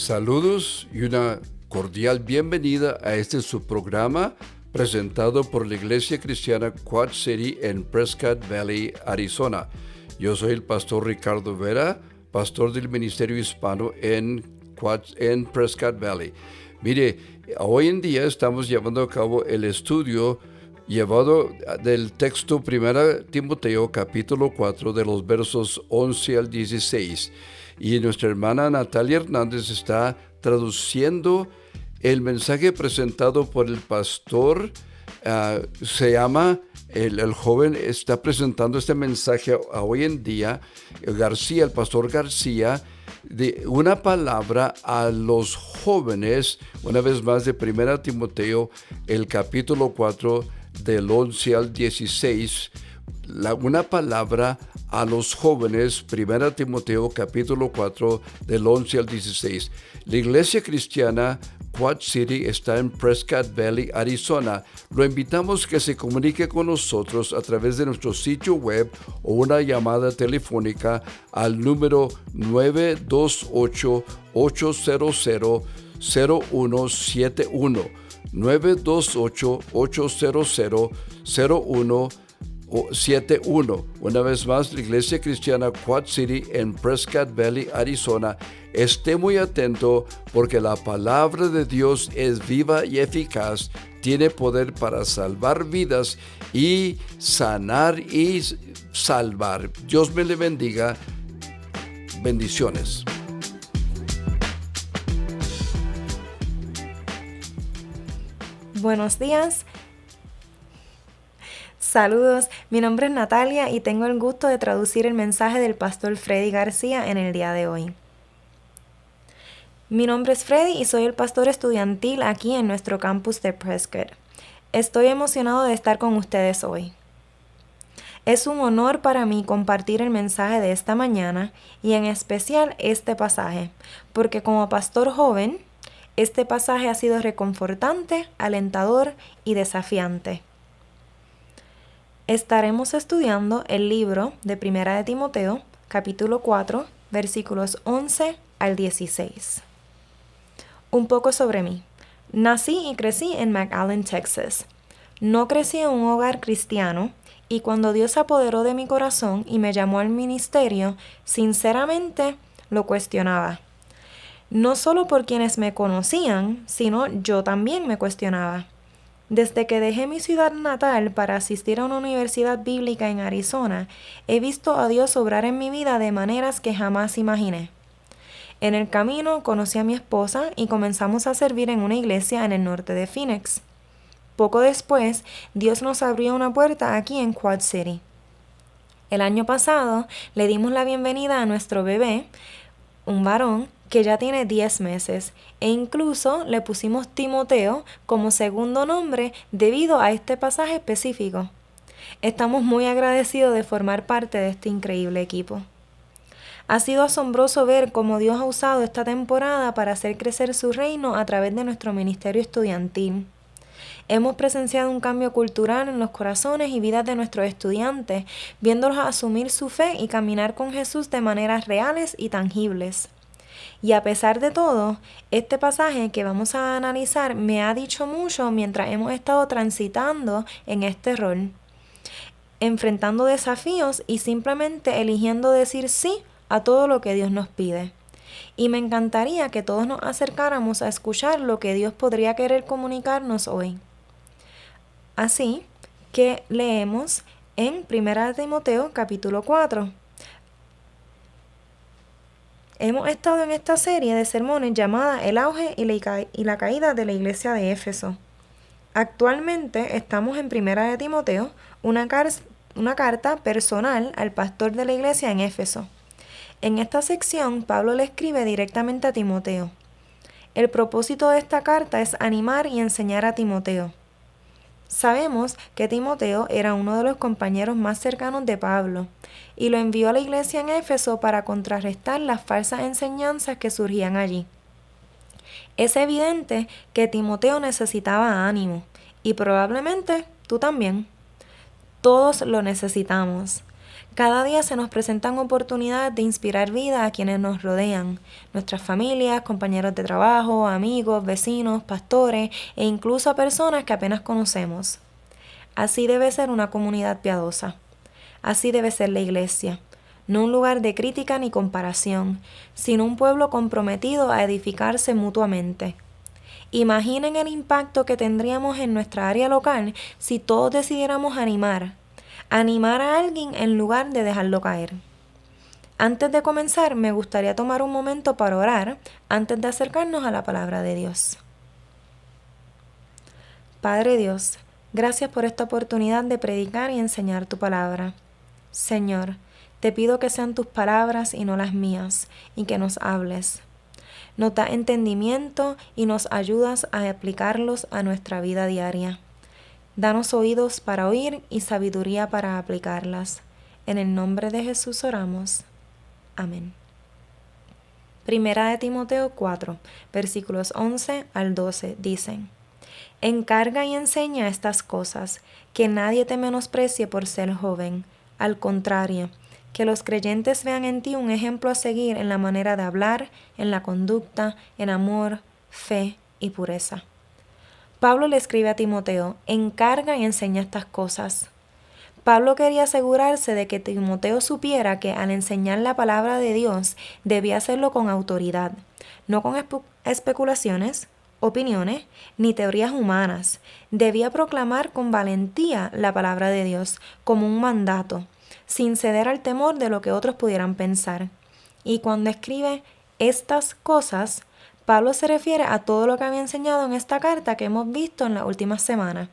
Saludos y una cordial bienvenida a este subprograma presentado por la Iglesia Cristiana Quad City en Prescott Valley, Arizona. Yo soy el pastor Ricardo Vera, pastor del Ministerio Hispano en Prescott Valley. Mire, hoy en día estamos llevando a cabo el estudio llevado del texto 1 Timoteo capítulo 4 de los versos 11 al 16. Y nuestra hermana Natalia Hernández está traduciendo el mensaje presentado por el pastor. Se llama, el joven está presentando este mensaje hoy en día, el pastor García, de una palabra a los jóvenes, una vez más de 1 Timoteo, el capítulo 4, del 11 al 16, una palabra a los jóvenes, 1 Timoteo capítulo 4, del 11 al 16. La Iglesia Cristiana Quad City está en Prescott Valley, Arizona. Lo invitamos que se comunique con nosotros a través de nuestro sitio web o una llamada telefónica al número 928-800-0171. 928-800-0171. Una vez más, la Iglesia Cristiana Quad City en Prescott Valley, Arizona. Esté muy atento porque la palabra de Dios es viva y eficaz, tiene poder para salvar vidas y sanar y salvar. Dios me le bendiga. Bendiciones. Buenos días. Saludos, mi nombre es Natalia y tengo el gusto de traducir el mensaje del pastor Freddy García en el día de hoy. Mi nombre es Freddy y soy el pastor estudiantil aquí en nuestro campus de Prescott. Estoy emocionado de estar con ustedes hoy. Es un honor para mí compartir el mensaje de esta mañana y en especial este pasaje, porque como pastor joven, este pasaje ha sido reconfortante, alentador y desafiante. Estaremos estudiando el libro de 1 Timoteo, capítulo 4, versículos 11 al 16. Un poco sobre mí. Nací y crecí en McAllen, Texas. No crecí en un hogar cristiano y cuando Dios se apoderó de mi corazón y me llamó al ministerio, sinceramente lo cuestionaba. No solo por quienes me conocían, sino yo también me cuestionaba. Desde que dejé mi ciudad natal para asistir a una universidad bíblica en Arizona, he visto a Dios obrar en mi vida de maneras que jamás imaginé. En el camino conocí a mi esposa y comenzamos a servir en una iglesia en el norte de Phoenix. Poco después, Dios nos abrió una puerta aquí en Quad City. El año pasado le dimos la bienvenida a nuestro bebé, un varón, que ya tiene 10 meses, e incluso le pusimos Timoteo como segundo nombre debido a este pasaje específico. Estamos muy agradecidos de formar parte de este increíble equipo. Ha sido asombroso ver cómo Dios ha usado esta temporada para hacer crecer su reino a través de nuestro ministerio estudiantil. Hemos presenciado un cambio cultural en los corazones y vidas de nuestros estudiantes, viéndolos asumir su fe y caminar con Jesús de maneras reales y tangibles. Y a pesar de todo, este pasaje que vamos a analizar me ha dicho mucho mientras hemos estado transitando en este rol, enfrentando desafíos y simplemente eligiendo decir sí a todo lo que Dios nos pide. Y me encantaría que todos nos acercáramos a escuchar lo que Dios podría querer comunicarnos hoy. Así que leemos en 1 Timoteo capítulo 4. Hemos estado en esta serie de sermones llamada El auge y la caída de la iglesia de Éfeso. Actualmente estamos en 1 Timoteo, una carta personal al pastor de la iglesia en Éfeso. En esta sección, Pablo le escribe directamente a Timoteo. El propósito de esta carta es animar y enseñar a Timoteo. Sabemos que Timoteo era uno de los compañeros más cercanos de Pablo y lo envió a la iglesia en Éfeso para contrarrestar las falsas enseñanzas que surgían allí. Es evidente que Timoteo necesitaba ánimo y probablemente tú también. Todos lo necesitamos. Cada día se nos presentan oportunidades de inspirar vida a quienes nos rodean, nuestras familias, compañeros de trabajo, amigos, vecinos, pastores e incluso a personas que apenas conocemos. Así debe ser una comunidad piadosa. Así debe ser la iglesia. No un lugar de crítica ni comparación, sino un pueblo comprometido a edificarse mutuamente. Imaginen el impacto que tendríamos en nuestra área local si todos decidiéramos animar a alguien en lugar de dejarlo caer. Antes de comenzar, me gustaría tomar un momento para orar antes de acercarnos a la palabra de Dios. Padre Dios, gracias por esta oportunidad de predicar y enseñar tu palabra. Señor, te pido que sean tus palabras y no las mías, y que nos hables. Nos da entendimiento y nos ayudas a aplicarlos a nuestra vida diaria. Danos oídos para oír y sabiduría para aplicarlas. En el nombre de Jesús oramos. Amén. Primera de Timoteo 4, versículos 11 al 12 dicen: Encarga y enseña estas cosas, que nadie te menosprecie por ser joven. Al contrario, que los creyentes vean en ti un ejemplo a seguir en la manera de hablar, en la conducta, en amor, fe y pureza. Pablo le escribe a Timoteo: encarga y enseña estas cosas. Pablo quería asegurarse de que Timoteo supiera que al enseñar la palabra de Dios debía hacerlo con autoridad, no con especulaciones, opiniones ni teorías humanas. Debía proclamar con valentía la palabra de Dios como un mandato, sin ceder al temor de lo que otros pudieran pensar. Y cuando escribe estas cosas, Pablo se refiere a todo lo que había enseñado en esta carta que hemos visto en las últimas semanas,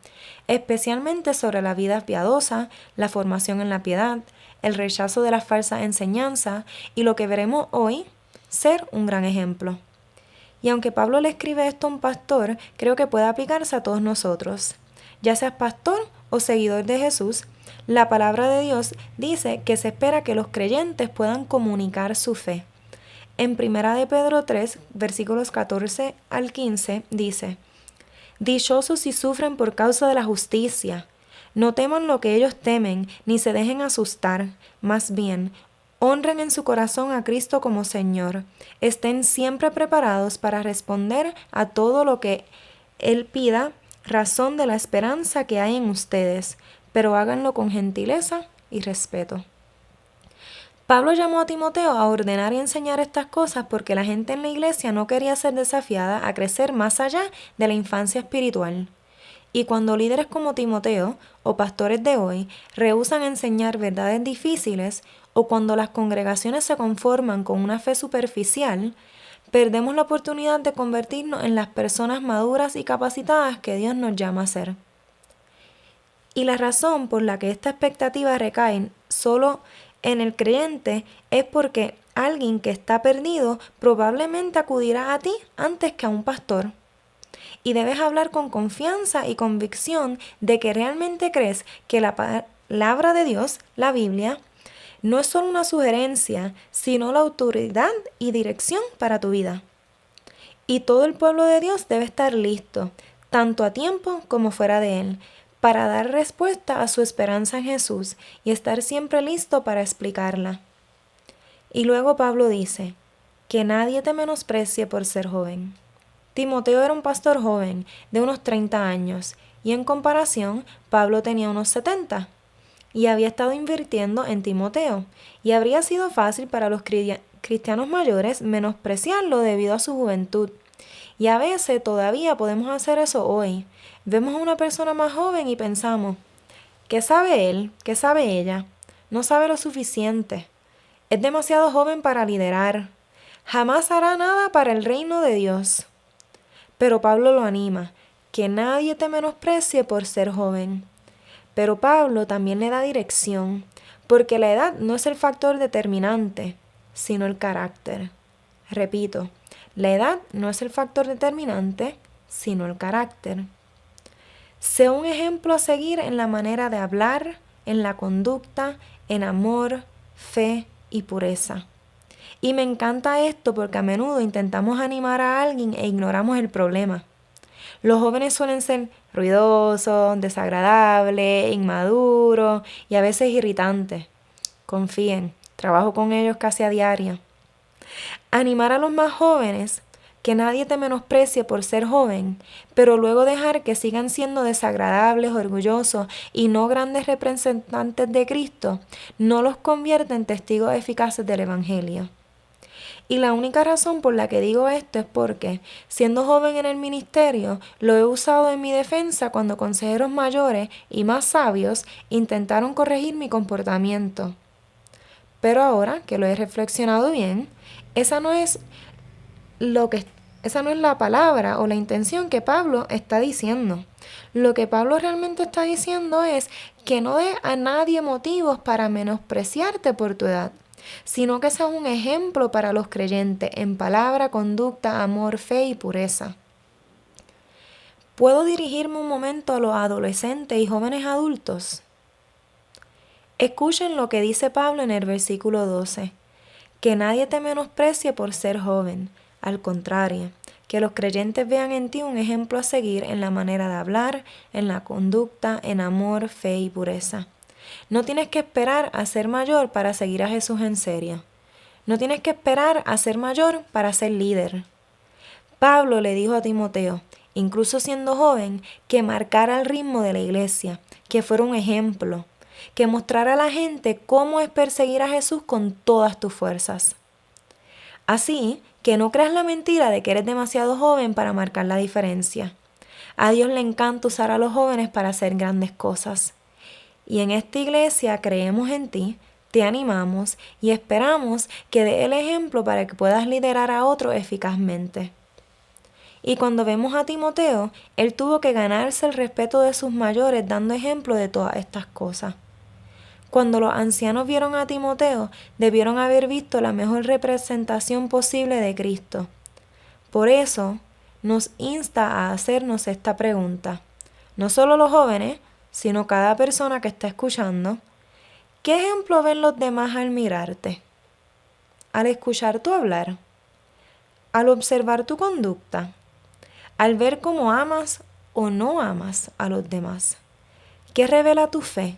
especialmente sobre la vida piadosa, la formación en la piedad, el rechazo de las falsas enseñanzas y lo que veremos hoy, ser un gran ejemplo. Y aunque Pablo le escribe esto a un pastor, creo que puede aplicarse a todos nosotros. Ya seas pastor o seguidor de Jesús, la palabra de Dios dice que se espera que los creyentes puedan comunicar su fe. En 1 de Pedro 3, versículos 14 al 15, dice: Dichosos si sufren por causa de la justicia. No teman lo que ellos temen, ni se dejen asustar. Más bien, honren en su corazón a Cristo como Señor. Estén siempre preparados para responder a todo lo que Él pida, razón de la esperanza que hay en ustedes, pero háganlo con gentileza y respeto. Pablo llamó a Timoteo a ordenar y enseñar estas cosas porque la gente en la iglesia no quería ser desafiada a crecer más allá de la infancia espiritual. Y cuando líderes como Timoteo o pastores de hoy rehúsan enseñar verdades difíciles, o cuando las congregaciones se conforman con una fe superficial, perdemos la oportunidad de convertirnos en las personas maduras y capacitadas que Dios nos llama a ser. Y la razón por la que esta expectativa recae solo en el creyente es porque alguien que está perdido probablemente acudirá a ti antes que a un pastor. Y debes hablar con confianza y convicción de que realmente crees que la palabra de Dios, la Biblia, no es solo una sugerencia, sino la autoridad y dirección para tu vida. Y todo el pueblo de Dios debe estar listo, tanto a tiempo como fuera de él, para dar respuesta a su esperanza en Jesús y estar siempre listo para explicarla. Y luego Pablo dice: que nadie te menosprecie por ser joven. Timoteo era un pastor joven, de unos 30 años, y en comparación, Pablo tenía unos 70, y había estado invirtiendo en Timoteo, y habría sido fácil para los cristianos mayores menospreciarlo debido a su juventud. Y a veces todavía podemos hacer eso hoy. Vemos a una persona más joven y pensamos: ¿qué sabe él? ¿Qué sabe ella? No sabe lo suficiente. Es demasiado joven para liderar. Jamás hará nada para el reino de Dios. Pero Pablo lo anima: que nadie te menosprecie por ser joven. Pero Pablo también le da dirección, porque la edad no es el factor determinante, sino el carácter. Repito, la edad no es el factor determinante, sino el carácter. Sé un ejemplo a seguir en la manera de hablar, en la conducta, en amor, fe y pureza. Y me encanta esto porque a menudo intentamos animar a alguien e ignoramos el problema. Los jóvenes suelen ser ruidosos, desagradables, inmaduros y a veces irritantes. confíen, trabajo con ellos casi a diario. Animar a los más jóvenes, que nadie te menosprecie por ser joven, pero luego dejar que sigan siendo desagradables, orgullosos y no grandes representantes de Cristo, no los convierte en testigos eficaces del Evangelio. Y la única razón por la que digo esto es porque, siendo joven en el ministerio, lo he usado en mi defensa cuando consejeros mayores y más sabios intentaron corregir mi comportamiento. Pero ahora que lo he reflexionado bien, esa no es la palabra o la intención que Pablo está diciendo. Lo que Pablo realmente está diciendo es que no des a nadie motivos para menospreciarte por tu edad, sino que seas un ejemplo para los creyentes en palabra, conducta, amor, fe y pureza. ¿Puedo dirigirme un momento a los adolescentes y jóvenes adultos? Escuchen lo que dice Pablo en el versículo 12. Que nadie te menosprecie por ser joven. Al contrario, que los creyentes vean en ti un ejemplo a seguir en la manera de hablar, en la conducta, en amor, fe y pureza. No tienes que esperar a ser mayor para seguir a Jesús en serio. No tienes que esperar a ser mayor para ser líder. Pablo le dijo a Timoteo, incluso siendo joven, que marcara el ritmo de la iglesia, que fuera un ejemplo, que mostrara a la gente cómo es perseguir a Jesús con todas tus fuerzas. Así que no creas la mentira de que eres demasiado joven para marcar la diferencia. A Dios le encanta usar a los jóvenes para hacer grandes cosas. Y en esta iglesia creemos en ti, te animamos y esperamos que dé el ejemplo para que puedas liderar a otros eficazmente. Y cuando vemos a Timoteo, él tuvo que ganarse el respeto de sus mayores dando ejemplo de todas estas cosas. Cuando los ancianos vieron a Timoteo, debieron haber visto la mejor representación posible de Cristo. Por eso, nos insta a hacernos esta pregunta. No solo los jóvenes, sino cada persona que está escuchando. ¿Qué ejemplo ven los demás al mirarte? Al escuchar tu hablar. Al observar tu conducta. Al ver cómo amas o no amas a los demás. ¿Qué revela tu fe?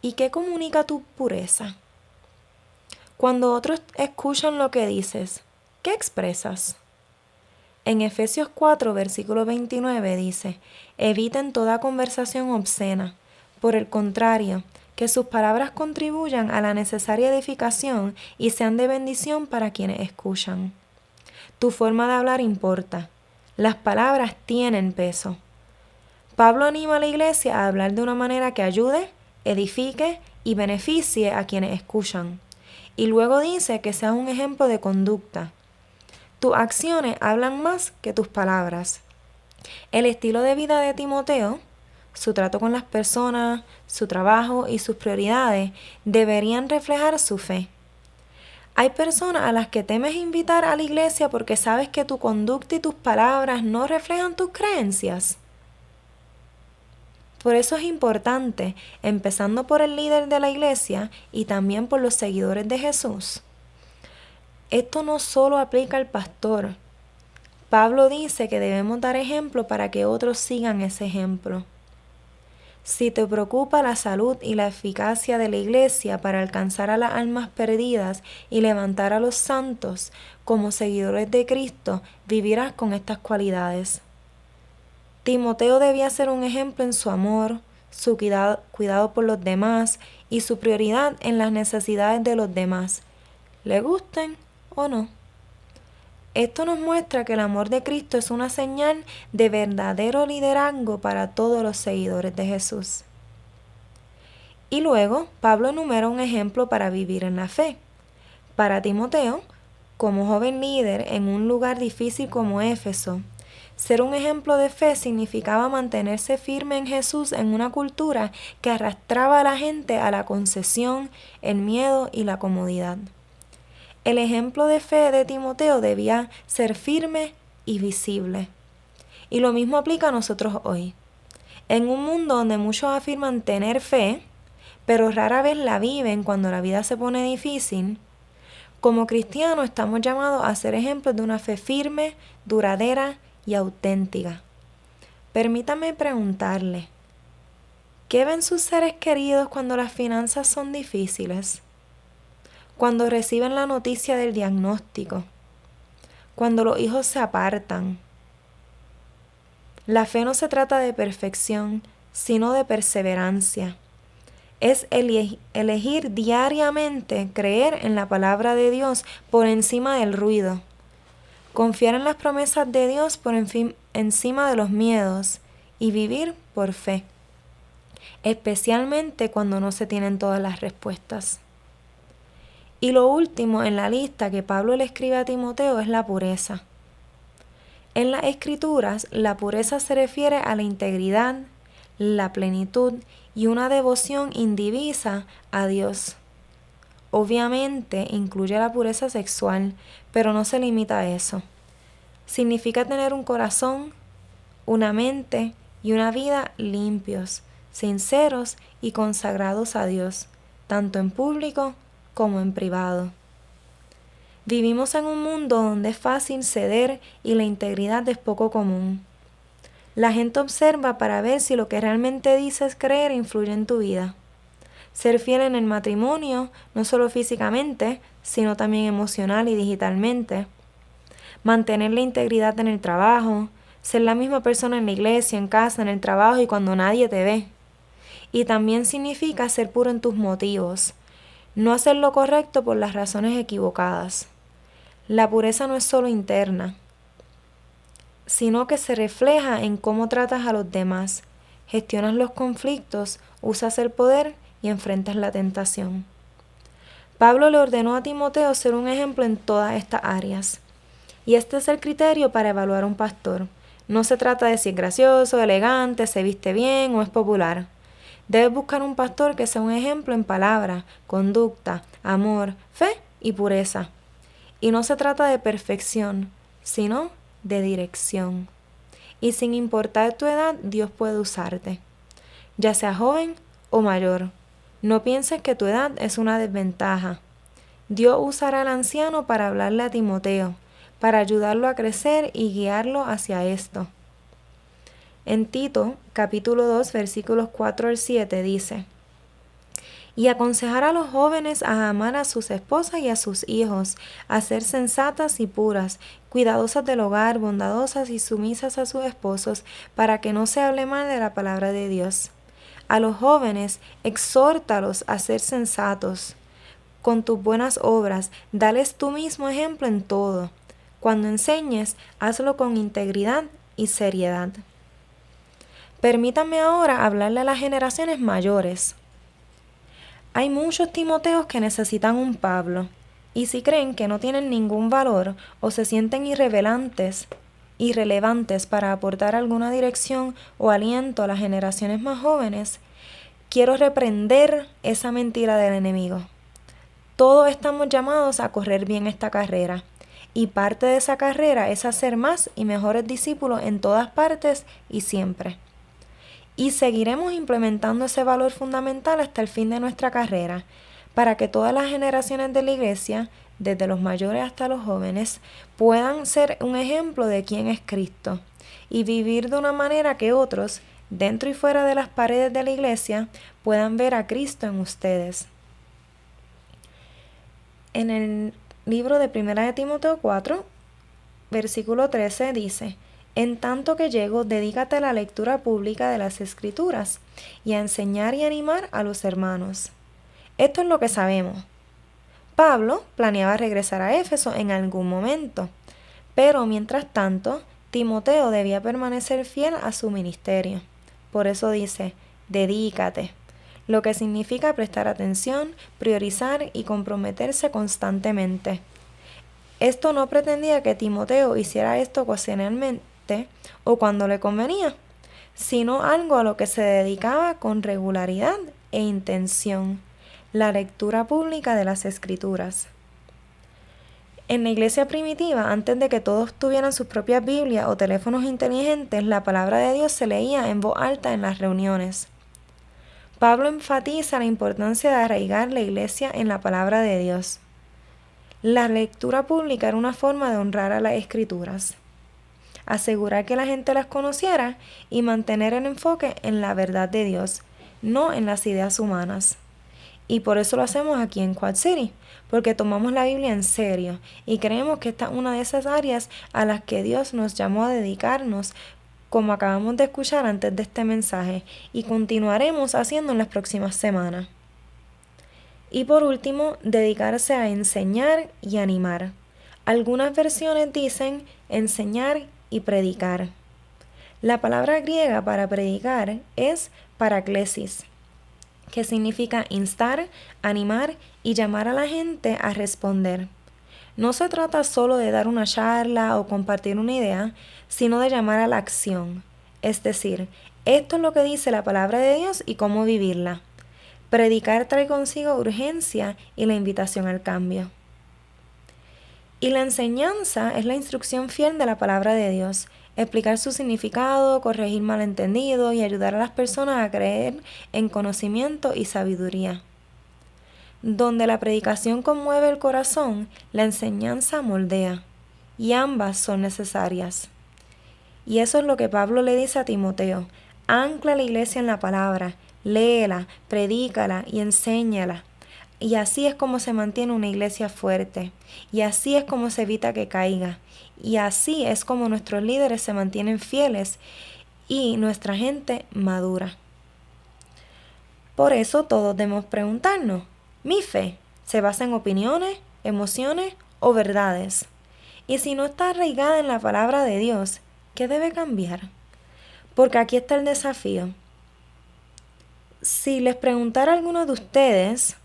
¿Y qué comunica tu pureza? Cuando otros escuchan lo que dices, ¿qué expresas? En Efesios 4, versículo 29 dice, eviten toda conversación obscena. Por el contrario, que sus palabras contribuyan a la necesaria edificación y sean de bendición para quienes escuchan. Tu forma de hablar importa. Las palabras tienen peso. Pablo anima a la iglesia a hablar de una manera que ayude, edifique y beneficie a quienes escuchan. Y luego dice que seas un ejemplo de conducta. Tus acciones hablan más que tus palabras. El estilo de vida de Timoteo, su trato con las personas, su trabajo y sus prioridades deberían reflejar su fe. Hay personas a las que temes invitar a la iglesia porque sabes que tu conducta y tus palabras no reflejan tus creencias. Por eso es importante, empezando por el líder de la iglesia y también por los seguidores de Jesús. Esto no solo aplica al pastor. Pablo dice que debemos dar ejemplo para que otros sigan ese ejemplo. Si te preocupa la salud y la eficacia de la iglesia para alcanzar a las almas perdidas y levantar a los santos como seguidores de Cristo, vivirás con estas cualidades. Timoteo debía ser un ejemplo en su amor, su cuidado por los demás y su prioridad en las necesidades de los demás, le gusten o no. Esto nos muestra que el amor de Cristo es una señal de verdadero liderazgo para todos los seguidores de Jesús. Y luego, Pablo enumera un ejemplo para vivir en la fe. Para Timoteo, como joven líder en un lugar difícil como Éfeso, ser un ejemplo de fe significaba mantenerse firme en Jesús en una cultura que arrastraba a la gente a la concesión, el miedo y la comodidad. El ejemplo de fe de Timoteo debía ser firme y visible. Y lo mismo aplica a nosotros hoy. En un mundo donde muchos afirman tener fe, pero rara vez la viven cuando la vida se pone difícil, como cristianos estamos llamados a ser ejemplos de una fe firme, duradera y auténtica. Permítame preguntarle, ¿qué ven sus seres queridos cuando las finanzas son difíciles? cuando reciben la noticia del diagnóstico, cuando los hijos se apartan. La fe no se trata de perfección, sino de perseverancia. Es elegir diariamente creer en la palabra de Dios por encima del ruido, confiar en las promesas de Dios por encima de los miedos y vivir por fe, especialmente cuando no se tienen todas las respuestas. Y lo último en la lista que Pablo le escribe a Timoteo es la pureza. En las Escrituras, la pureza se refiere a la integridad, la plenitud y una devoción indivisa a Dios. Obviamente incluye la pureza sexual, pero no se limita a eso. Significa tener un corazón, una mente y una vida limpios, sinceros y consagrados a Dios, tanto en público como en privado. Vivimos en un mundo donde es fácil ceder y la integridad es poco común. La gente observa para ver si lo que realmente dices creer influye en tu vida. Ser fiel en el matrimonio, no solo físicamente, sino también emocional y digitalmente. Mantener la integridad en el trabajo, ser la misma persona en la iglesia, en casa, en el trabajo y cuando nadie te ve. Y también significa ser puro en tus motivos, no hacer lo correcto por las razones equivocadas. La pureza no es solo interna, sino que se refleja en cómo tratas a los demás, gestionas los conflictos, usas el poder y enfrentas la tentación. Pablo le ordenó a Timoteo ser un ejemplo en todas estas áreas. Y este es el criterio para evaluar a un pastor. No se trata de si es gracioso, elegante, se viste bien o es popular. Debes buscar un pastor que sea un ejemplo en palabra, conducta, amor, fe y pureza. Y no se trata de perfección, sino de dirección. Y sin importar tu edad, Dios puede usarte, ya sea joven o mayor. No pienses que tu edad es una desventaja. Dios usará al anciano para hablarle a Timoteo, para ayudarlo a crecer y guiarlo hacia esto. En Tito, capítulo 2, versículos 4 al 7 dice: y aconsejar a los jóvenes a amar a sus esposas y a sus hijos, a ser sensatas y puras, cuidadosas del hogar, bondadosas y sumisas a sus esposos, para que no se hable mal de la palabra de Dios. A los jóvenes, exhórtalos a ser sensatos. Con tus buenas obras, dales tú mismo ejemplo en todo. Cuando enseñes, hazlo con integridad y seriedad. Permítanme ahora hablarle a las generaciones mayores. Hay muchos Timoteos que necesitan un Pablo, y si creen que no tienen ningún valor o se sienten irrelevantes para aportar alguna dirección o aliento a las generaciones más jóvenes, quiero reprender esa mentira del enemigo. Todos estamos llamados a correr bien esta carrera, y parte de esa carrera es hacer más y mejores discípulos en todas partes y siempre. Y seguiremos implementando ese valor fundamental hasta el fin de nuestra carrera, para que todas las generaciones de la iglesia, desde los mayores hasta los jóvenes, puedan ser un ejemplo de quién es Cristo y vivir de una manera que otros, dentro y fuera de las paredes de la iglesia, puedan ver a Cristo en ustedes. En el libro de 1 de Timoteo 4, versículo 13 dice: en tanto que llego, dedícate a la lectura pública de las Escrituras y a enseñar y animar a los hermanos. Esto es lo que sabemos. Pablo planeaba regresar a Éfeso en algún momento, pero mientras tanto, Timoteo debía permanecer fiel a su ministerio. Por eso dice, dedícate, lo que significa prestar atención, priorizar y comprometerse constantemente. Esto no pretendía que Timoteo hiciera esto ocasionalmente o cuando le convenía, sino algo a lo que se dedicaba con regularidad e intención, la lectura pública de las Escrituras. En la iglesia primitiva, antes de que todos tuvieran sus propias Biblias o teléfonos inteligentes, la palabra de Dios se leía en voz alta en las reuniones. Pablo enfatiza la importancia de arraigar la iglesia en la palabra de Dios. La lectura pública era una forma de honrar a las Escrituras, asegurar que la gente las conociera y mantener el enfoque en la verdad de Dios, no en las ideas humanas. Y por eso lo hacemos aquí en Quad City, porque tomamos la Biblia en serio y creemos que esta es una de esas áreas a las que Dios nos llamó a dedicarnos, como acabamos de escuchar antes de este mensaje, y continuaremos haciendo en las próximas semanas. Y por último, dedicarse a enseñar y animar. Algunas versiones dicen enseñar y predicar. La palabra griega para predicar es paraklesis, que significa instar, animar y llamar a la gente a responder. No se trata solo de dar una charla o compartir una idea, sino de llamar a la acción. Es decir, esto es lo que dice la palabra de Dios y cómo vivirla. Predicar trae consigo urgencia y la invitación al cambio. Y la enseñanza es la instrucción fiel de la palabra de Dios, explicar su significado, corregir malentendidos y ayudar a las personas a creer en conocimiento y sabiduría. Donde la predicación conmueve el corazón, la enseñanza moldea, y ambas son necesarias. Y eso es lo que Pablo le dice a Timoteo: ancla a la iglesia en la palabra, léela, predícala y enséñala. Y así es como se mantiene una iglesia fuerte, y así es como se evita que caiga, y así es como nuestros líderes se mantienen fieles y nuestra gente madura. Por eso todos debemos preguntarnos: ¿mi fe se basa en opiniones, emociones o verdades? Y si no está arraigada en la palabra de Dios, ¿qué debe cambiar? Porque aquí está el desafío. Si les preguntara a alguno de ustedes,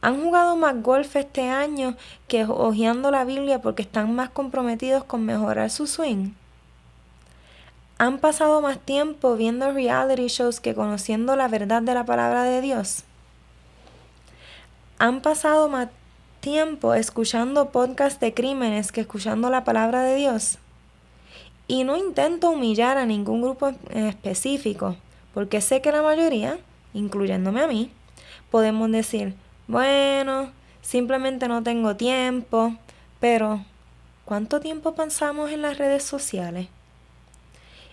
¿han jugado más golf este año que hojeando la Biblia porque están más comprometidos con mejorar su swing? ¿Han pasado más tiempo viendo reality shows que conociendo la verdad de la palabra de Dios? ¿Han pasado más tiempo escuchando podcasts de crímenes que escuchando la palabra de Dios? Y no intento humillar a ningún grupo en específico, porque sé que la mayoría, incluyéndome a mí, podemos decir: bueno, simplemente no tengo tiempo. Pero, ¿cuánto tiempo pasamos en las redes sociales?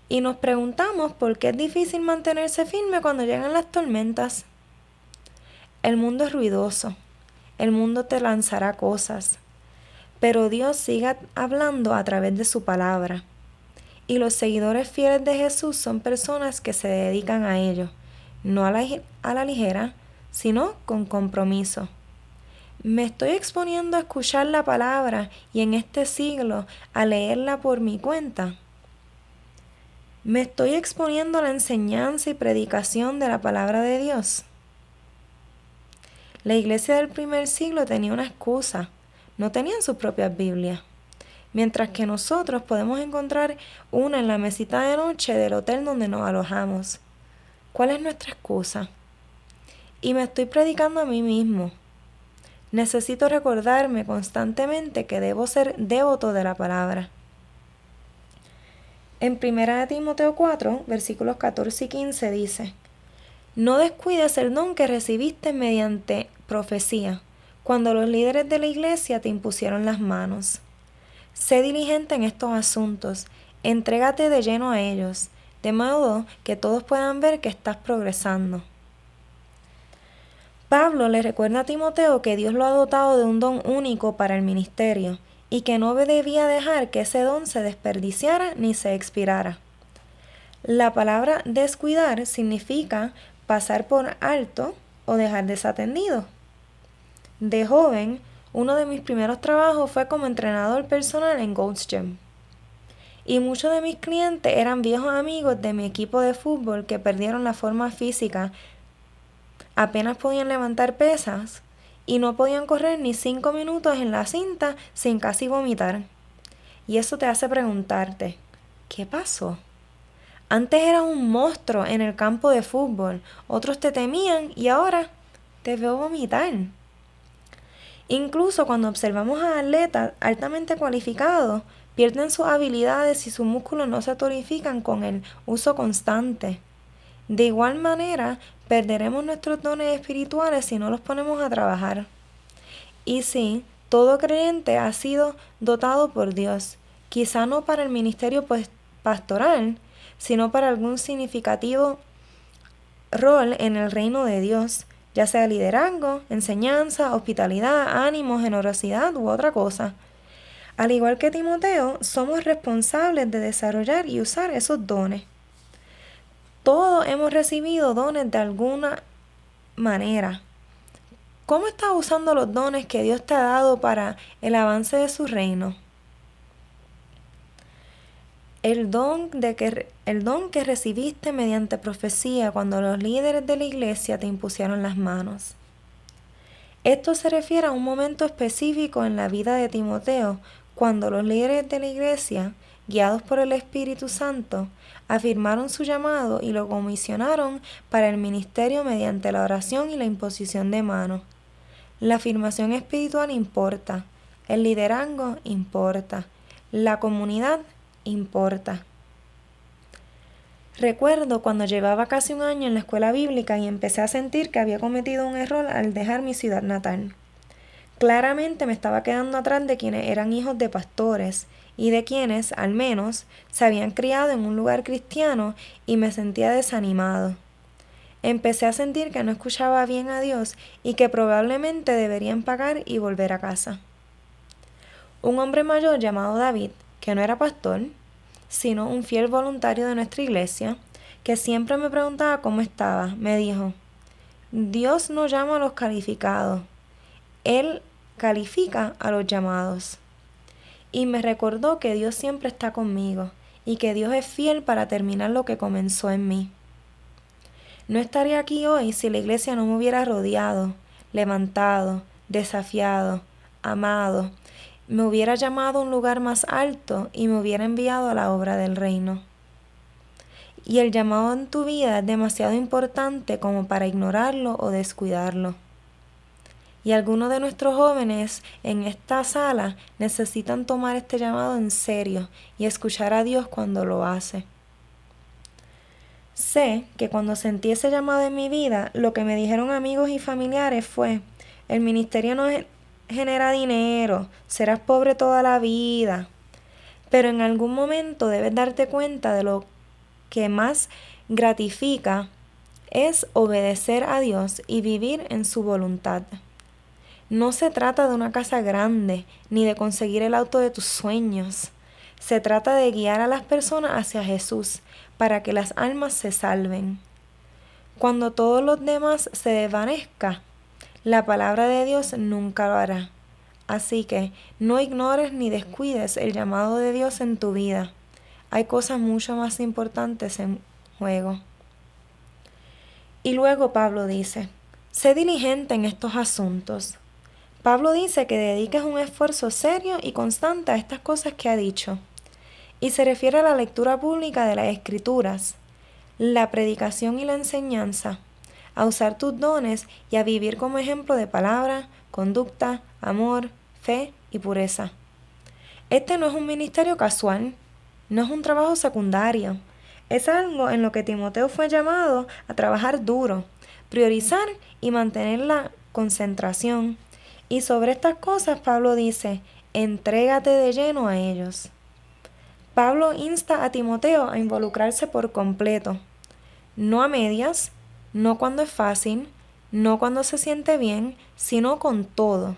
Y nos preguntamos por qué es difícil mantenerse firme cuando llegan las tormentas. El mundo es ruidoso, el mundo te lanzará cosas, pero Dios sigue hablando a través de su palabra. Y los seguidores fieles de Jesús son personas que se dedican a ello, no a la ligera, sino con compromiso. Me estoy exponiendo a escuchar la palabra y en este siglo a leerla por mi cuenta. Me estoy exponiendo a la enseñanza y predicación de la palabra de Dios. La iglesia del primer siglo tenía una excusa: no tenían sus propias Biblias, mientras que nosotros podemos encontrar una en la mesita de noche del hotel donde nos alojamos. ¿Cuál es nuestra excusa? Y me estoy predicando a mí mismo. Necesito recordarme constantemente que debo ser devoto de la palabra. En 1 Timoteo 4, versículos 14 y 15 dice: no descuides el don que recibiste mediante profecía, cuando los líderes de la iglesia te impusieron las manos. Sé diligente en estos asuntos, entrégate de lleno a ellos, de modo que todos puedan ver que estás progresando. Pablo le recuerda a Timoteo que Dios lo ha dotado de un don único para el ministerio y que no debía dejar que ese don se desperdiciara ni se expirara. La palabra descuidar significa pasar por alto o dejar desatendido. De joven, uno de mis primeros trabajos fue como entrenador personal en Gold's Gym. Y muchos de mis clientes eran viejos amigos de mi equipo de fútbol que perdieron la forma física, apenas podían levantar pesas y no podían correr ni 5 minutos en la cinta sin casi vomitar. Y eso te hace preguntarte: ¿qué pasó? Antes eras un monstruo en el campo de fútbol, otros te temían y ahora te veo vomitar. Incluso cuando observamos a atletas altamente cualificados, pierden sus habilidades y sus músculos no se tonifican con el uso constante. De igual manera, perderemos nuestros dones espirituales si no los ponemos a trabajar. Y sí, todo creyente ha sido dotado por Dios, quizá no para el ministerio pastoral, sino para algún significativo rol en el reino de Dios, ya sea liderazgo, enseñanza, hospitalidad, ánimo, generosidad u otra cosa. Al igual que Timoteo, somos responsables de desarrollar y usar esos dones. Todos hemos recibido dones de alguna manera. ¿Cómo estás usando los dones que Dios te ha dado para el avance de su reino? El don que recibiste mediante profecía cuando los líderes de la iglesia te impusieron las manos. Esto se refiere a un momento específico en la vida de Timoteo, cuando los líderes de la iglesia, guiados por el Espíritu Santo, afirmaron su llamado y lo comisionaron para el ministerio mediante la oración y la imposición de manos. La afirmación espiritual importa, el liderazgo importa, la comunidad importa. Recuerdo cuando llevaba casi un año en la escuela bíblica y empecé a sentir que había cometido un error al dejar mi ciudad natal. Claramente me estaba quedando atrás de quienes eran hijos de pastores y de quienes, al menos, se habían criado en un lugar cristiano y me sentía desanimado. Empecé a sentir que no escuchaba bien a Dios y que probablemente debería empacar y volver a casa. Un hombre mayor llamado David, que no era pastor, sino un fiel voluntario de nuestra iglesia, que siempre me preguntaba cómo estaba, me dijo: Dios no llama a los calificados, Él califica a los llamados. Y me recordó que Dios siempre está conmigo y que Dios es fiel para terminar lo que comenzó en mí. No estaría aquí hoy si la iglesia no me hubiera rodeado, levantado, desafiado, amado, me hubiera llamado a un lugar más alto y me hubiera enviado a la obra del reino. Y el llamado en tu vida es demasiado importante como para ignorarlo o descuidarlo. Y algunos de nuestros jóvenes en esta sala necesitan tomar este llamado en serio y escuchar a Dios cuando lo hace. Sé que cuando sentí ese llamado en mi vida, lo que me dijeron amigos y familiares fue: el ministerio no genera dinero, serás pobre toda la vida. Pero en algún momento debes darte cuenta de lo que más gratifica es obedecer a Dios y vivir en su voluntad. No se trata de una casa grande ni de conseguir el auto de tus sueños. Se trata de guiar a las personas hacia Jesús para que las almas se salven. Cuando todos los demás se desvanezca, la palabra de Dios nunca lo hará. Así que no ignores ni descuides el llamado de Dios en tu vida. Hay cosas mucho más importantes en juego. Y luego Pablo dice: sé diligente en estos asuntos. Pablo dice que dediques un esfuerzo serio y constante a estas cosas que ha dicho. Y se refiere a la lectura pública de las Escrituras, la predicación y la enseñanza, a usar tus dones y a vivir como ejemplo de palabra, conducta, amor, fe y pureza. Este no es un ministerio casual, no es un trabajo secundario, es algo en lo que Timoteo fue llamado a trabajar duro, priorizar y mantener la concentración. Y sobre estas cosas Pablo dice: entrégate de lleno a ellos. Pablo insta a Timoteo a involucrarse por completo, no a medias, no cuando es fácil, no cuando se siente bien, sino con todo.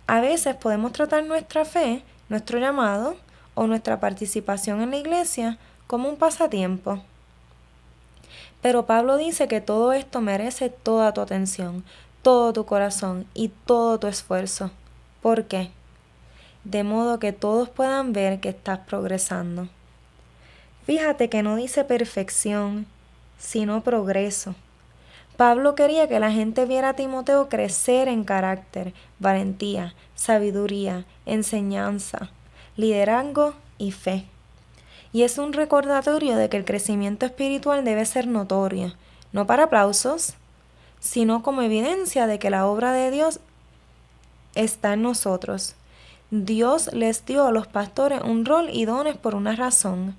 A veces podemos tratar nuestra fe, nuestro llamado o nuestra participación en la iglesia como un pasatiempo. Pero Pablo dice que todo esto merece toda tu atención, todo tu corazón y todo tu esfuerzo. ¿Por qué? De modo que todos puedan ver que estás progresando. Fíjate que no dice perfección, sino progreso. Pablo quería que la gente viera a Timoteo crecer en carácter, valentía, sabiduría, enseñanza, liderazgo y fe. Y es un recordatorio de que el crecimiento espiritual debe ser notorio, no para aplausos, sino como evidencia de que la obra de Dios está en nosotros. Dios les dio a los pastores un rol y dones por una razón,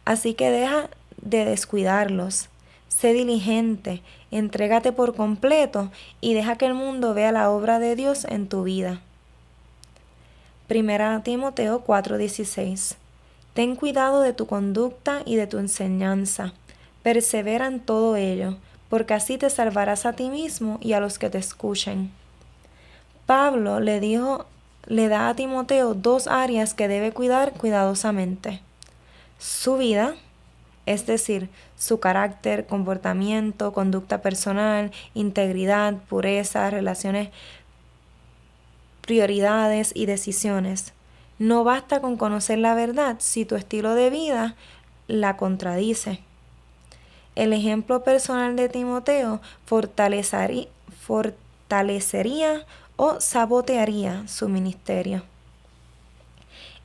así que deja de descuidarlos. Sé diligente, entrégate por completo y deja que el mundo vea la obra de Dios en tu vida. 1 Timoteo 4:16. Ten cuidado de tu conducta y de tu enseñanza. Persevera en todo ello, porque así te salvarás a ti mismo y a los que te escuchen. Pablo le da a Timoteo 2 áreas que debe cuidar cuidadosamente: su vida, es decir, su carácter, comportamiento, conducta personal, integridad, pureza, relaciones, prioridades y decisiones. No basta con conocer la verdad si tu estilo de vida la contradice. El ejemplo personal de Timoteo fortalecería o sabotearía su ministerio.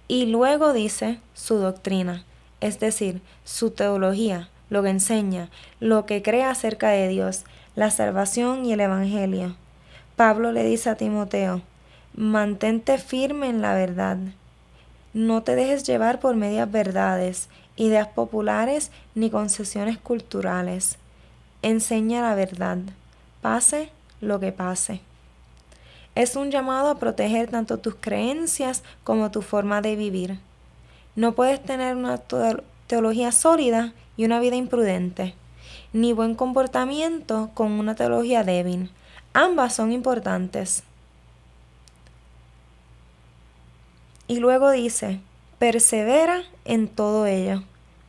Y luego dice su doctrina, es decir, su teología, lo que enseña, lo que cree acerca de Dios, la salvación y el evangelio. Pablo le dice a Timoteo: mantente firme en la verdad. No te dejes llevar por medias verdades, ideas populares ni concesiones culturales. Enseña la verdad, pase lo que pase. Es un llamado a proteger tanto tus creencias como tu forma de vivir. No puedes tener una teología sólida y una vida imprudente, ni buen comportamiento con una teología débil. Ambas son importantes. Y luego dice: persevera en todo ello.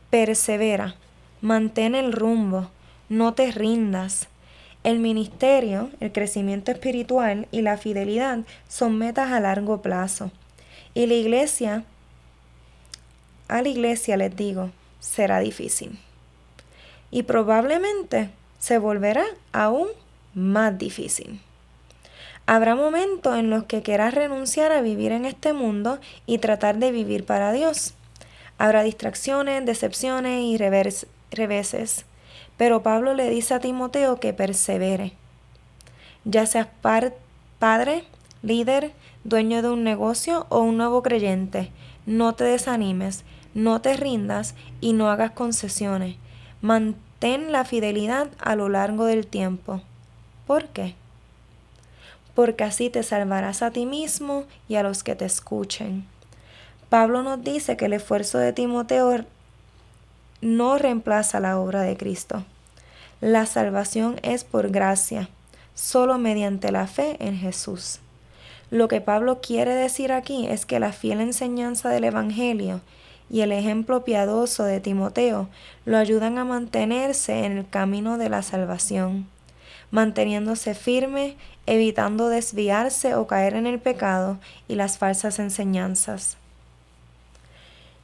Persevera, mantén el rumbo, no te rindas. El ministerio, el crecimiento espiritual y la fidelidad son metas a largo plazo. Y a la iglesia les digo, será difícil. Y probablemente se volverá aún más difícil. Habrá momentos en los que quieras renunciar a vivir en este mundo y tratar de vivir para Dios. Habrá distracciones, decepciones y reveses. Pero Pablo le dice a Timoteo que persevere. Ya seas padre, líder, dueño de un negocio o un nuevo creyente, no te desanimes, no te rindas y no hagas concesiones. Mantén la fidelidad a lo largo del tiempo. ¿Por qué? Porque así te salvarás a ti mismo y a los que te escuchen. Pablo nos dice que el esfuerzo de Timoteo no reemplaza la obra de Cristo. La salvación es por gracia, solo mediante la fe en Jesús. Lo que Pablo quiere decir aquí es que la fiel enseñanza del Evangelio y el ejemplo piadoso de Timoteo lo ayudan a mantenerse en el camino de la salvación, manteniéndose firme, evitando desviarse o caer en el pecado y las falsas enseñanzas.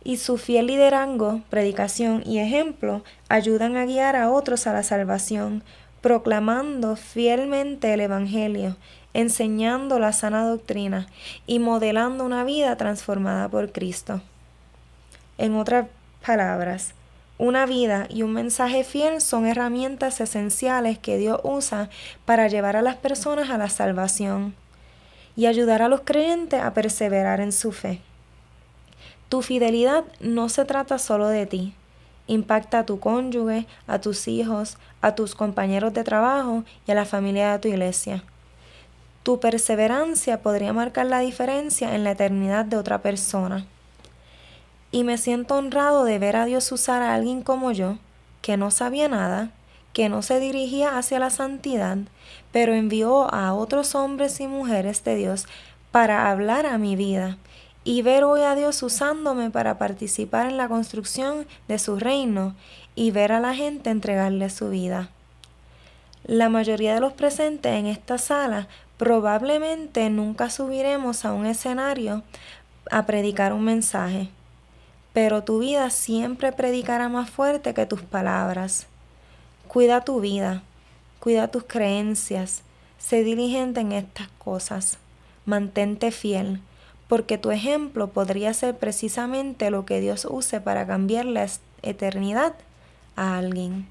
Y su fiel liderazgo, predicación y ejemplo ayudan a guiar a otros a la salvación, proclamando fielmente el Evangelio, enseñando la sana doctrina y modelando una vida transformada por Cristo. En otras palabras, una vida y un mensaje fiel son herramientas esenciales que Dios usa para llevar a las personas a la salvación y ayudar a los creyentes a perseverar en su fe. Tu fidelidad no se trata solo de ti. Impacta a tu cónyuge, a tus hijos, a tus compañeros de trabajo y a la familia de tu iglesia. Tu perseverancia podría marcar la diferencia en la eternidad de otra persona. Y me siento honrado de ver a Dios usar a alguien como yo, que no sabía nada, que no se dirigía hacia la santidad, pero envió a otros hombres y mujeres de Dios para hablar a mi vida, y ver hoy a Dios usándome para participar en la construcción de su reino y ver a la gente entregarle su vida. La mayoría de los presentes en esta sala probablemente nunca subiremos a un escenario a predicar un mensaje, pero tu vida siempre predicará más fuerte que tus palabras. Cuida tu vida, cuida tus creencias, sé diligente en estas cosas, mantente fiel, porque tu ejemplo podría ser precisamente lo que Dios use para cambiar la eternidad a alguien.